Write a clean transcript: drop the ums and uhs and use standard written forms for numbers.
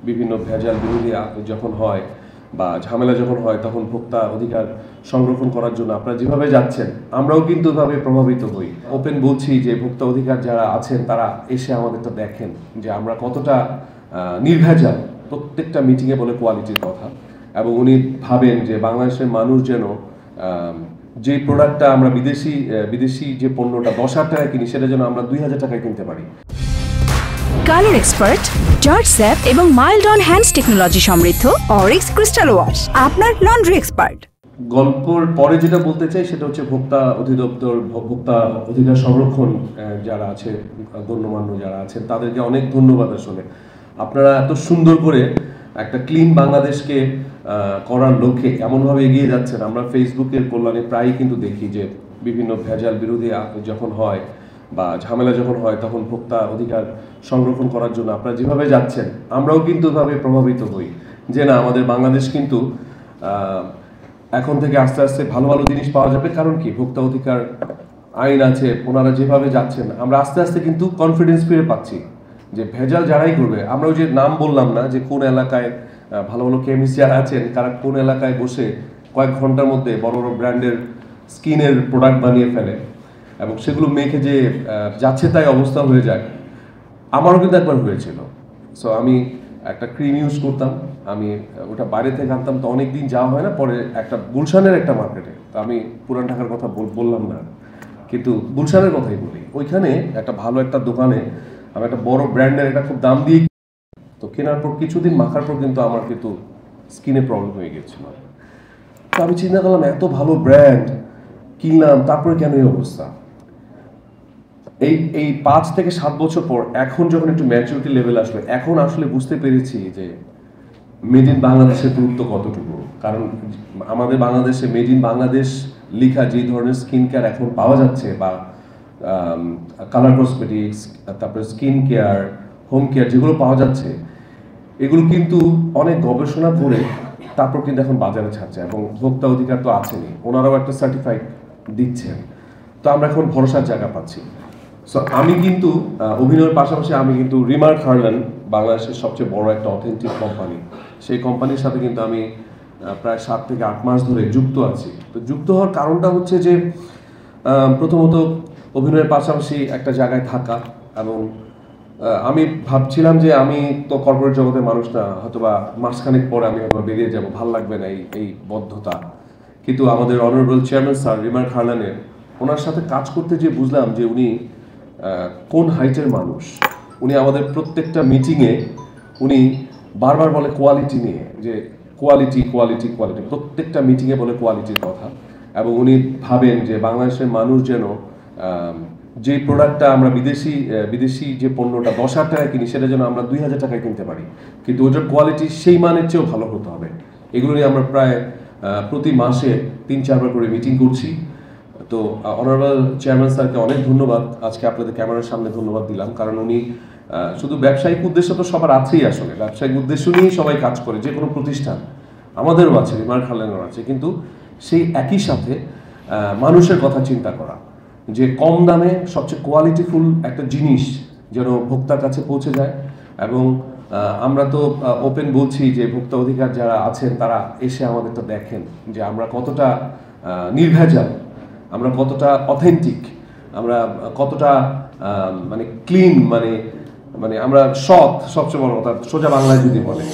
বিভিন্ন ভেজাল বিরোধী যখন হয় বা ঝামেলা যখন হয় তখন ভোক্তা অধিকার সংরক্ষণ করার জন্য আপনারা যেভাবে যাচ্ছেন আমরাও কিন্তু এভাবে প্রভাবিত হই। ওপেন বলছি যে ভোক্তা অধিকার যারা আছেন তারা এসে আমাদেরটা দেখেন যে আমরা কতটা নির্ভেজাল। প্রত্যেকটা মিটিংয়ে বলে কোয়ালিটির কথা, এবং উনি ভাবেন যে বাংলাদেশের মানুষ যেন যে প্রোডাক্টটা আমরা বিদেশি যে পণ্যটা 10,000 টাকায় কিনি সেটা যেন আমরা 2,000 টাকায় কিনতে পারি। কালার এক্সপার্ট, জর্জ স্যাপ এবং মাইল্ড অন হ্যান্ডস টেকনোলজি সমৃদ্ধ অরিক্স ক্রিস্টাল ওয়াশ আপনার লন্ড্রি এক্সপার্ট। গল্পের পরে যেটা বলতে চাই সেটা হচ্ছে ভোক্তা অধিদপ্তর, ভোক্তা অধিকার সংরক্ষণ যারা আছে, গণ্যমান্য যারা আছেন তাদেরকে অনেক ধন্যবাদ। আসলে আপনারা এত সুন্দর করে একটা ক্লিন বাংলাদেশকে করার লক্ষ্যে এমনভাবে এগিয়ে যাচ্ছেন। আমরা ফেসবুকের কল্যাণে প্রায়ই কিন্তু দেখি যে বিভিন্ন ভেজাল বিরোধী যখন হয় বা ঝামেলা যখন হয় তখন ভোক্তা অধিকার সংরক্ষণ করার জন্য আপনারা যেভাবে যাচ্ছেন আমরাও কিন্তু এভাবে প্রভাবিত হই যে না, আমাদের বাংলাদেশ কিন্তু এখন থেকে আস্তে আস্তে ভালো ভালো জিনিস পাওয়া যাবে। কারণ কি, ভোক্তা অধিকার আইন আছে, ওনারা যেভাবে যাচ্ছেন আমরা আস্তে আস্তে কিন্তু কনফিডেন্স ফিরে পাচ্ছি যে ভেজাল যারাই করবে, আমরা ওই যে নাম বললাম না যে কোন এলাকায় ভালো ভালো কেমিস্ট যারা আছেন তারা কোন এলাকায় বসে কয়েক ঘন্টার মধ্যে বড় বড় ব্র্যান্ডের স্কিনের প্রোডাক্ট বানিয়ে ফেলে এবং সেগুলো মেখে যে যাচ্ছে তাই অবস্থা হয়ে যায়। আমারও কিন্তু একবার হয়েছিল। সো আমি একটা ক্রিম ইউজ করতাম, আমি ওটা বাইরে থেকে আনতাম, তো অনেক দিন যাওয়া হয় না। পরে একটা গুলশানের একটা মার্কেটে, তো আমি পুরান ঢাকার কথা বললাম না কিন্তু গুলশানের কথাই বলি, ওইখানে একটা ভালো একটা দোকানে আমি একটা বড় ব্র্যান্ডের একটা খুব দাম দিয়ে তো কেনার পর কিছুদিন মাখার পর কিন্তু আমার কিন্তু স্কিনে প্রবলেম হয়ে গিয়েছিল। তো আমি চিন্তা করলাম এত ভালো ব্র্যান্ড কিনলাম, তারপরে কেন এই অবস্থা। এই 5 থেকে 7 বছর পর এখন যখন একটু ম্যাচুরিটি লেভেল আসবে, এখন আসলে বুঝতে পেরেছি যে মেড ইন বাংলাদেশের গুরুত্ব কতটুকু। কারণ আমাদের বাংলাদেশে মেড ইন বাংলাদেশ লেখা যে ধরনের স্কিন কেয়ার এখন পাওয়া যাচ্ছে বা কালার কসমেটিক্স, তারপরে স্কিন কেয়ার, হোম কেয়ার যেগুলো পাওয়া যাচ্ছে, এগুলো কিন্তু অনেক গবেষণা করে তারপর কিন্তু এখন বাজারে ছাড়ছে এবং ভোক্তা অধিকার তো আছেনই, ওনারাও একটা সার্টিফাইড দিচ্ছেন। তো আমরা এখন ভরসার জায়গা পাচ্ছি। সো আমি কিন্তু অভিনয়ের পাশাপাশি আমি কিন্তু রিমার্ক হারল্যান্ড বাংলাদেশের সবচেয়ে বড় একটা অথেন্টিক কোম্পানি, সেই কোম্পানির সাথে কিন্তু আমি প্রায় 7 থেকে 8 মাস ধরে যুক্ত আছি। তো যুক্ত হওয়ার কারণটা হচ্ছে যে প্রথমত অভিনয়ের পাশাপাশি একটা জায়গায় থাকা, এবং আমি ভাবছিলাম যে আমি তো কর্পোরেট জগতের মানুষ না, হয়তোবা মাসখানেক পরে আমি হয়তো বেরিয়ে যাব, ভাল লাগবে না এই বদ্ধতা। কিন্তু আমাদের অনারেবল চেয়ারম্যান স্যার রিমার্ক হারল্যান্ডের, ওনার সাথে কাজ করতে যে বুঝলাম যে উনি কোন হাইটের মানুষ। উনি আমাদের প্রত্যেকটা মিটিংয়ে উনি বারবার বলে কোয়ালিটি নিয়ে, যে কোয়ালিটি কোয়ালিটি কোয়ালিটি, প্রত্যেকটা মিটিংয়ে বলে কোয়ালিটির কথা। এবং উনি ভাবেন যে বাংলাদেশের মানুষ যেন যে প্রোডাক্টটা আমরা বিদেশি যে পণ্যটা 10,000 টাকায় কিনি সেটা যেন আমরা 2,000 টাকায় কিনতে পারি, কিন্তু ওটার কোয়ালিটি সেই মানের চেয়েও ভালো হতে হবে। এগুলো নিয়ে আমরা প্রায় প্রতি মাসে 3-4 বার করে মিটিং করছি। তো অনারেবল চেয়ারম্যান স্যারকে অনেক ধন্যবাদ। আজকে আপনাদের ক্যামেরার সামনে ধন্যবাদ দিলাম, কারণ উনি শুধু ব্যবসায়িক উদ্দেশ্য তো সবার আছেই, আসলে ব্যবসায়িক উদ্দেশ্য নিয়েই সবাই কাজ করে, যে কোনো প্রতিষ্ঠান, আমাদেরও আছে, রিমার্ক হারল্যান্ডেরও আছে, কিন্তু সেই একই সাথে মানুষের কথা চিন্তা করা, যে কম দামে সবচেয়ে কোয়ালিটিফুল একটা জিনিস যেন ভোক্তার কাছে পৌঁছে যায়। এবং আমরা তো ওপেন বলছি যে ভোক্তা অধিকার যারা আছেন তারা এসে আমাদেরটা দেখেন যে আমরা কতটা নির্ভেজাল, আমরা কতটা অথেন্টিক, আমরা কতটা মানে ক্লিন, মানে আমরা সৎ, সবচেয়ে বড় কথা সোজা বাংলায় যদি বলে।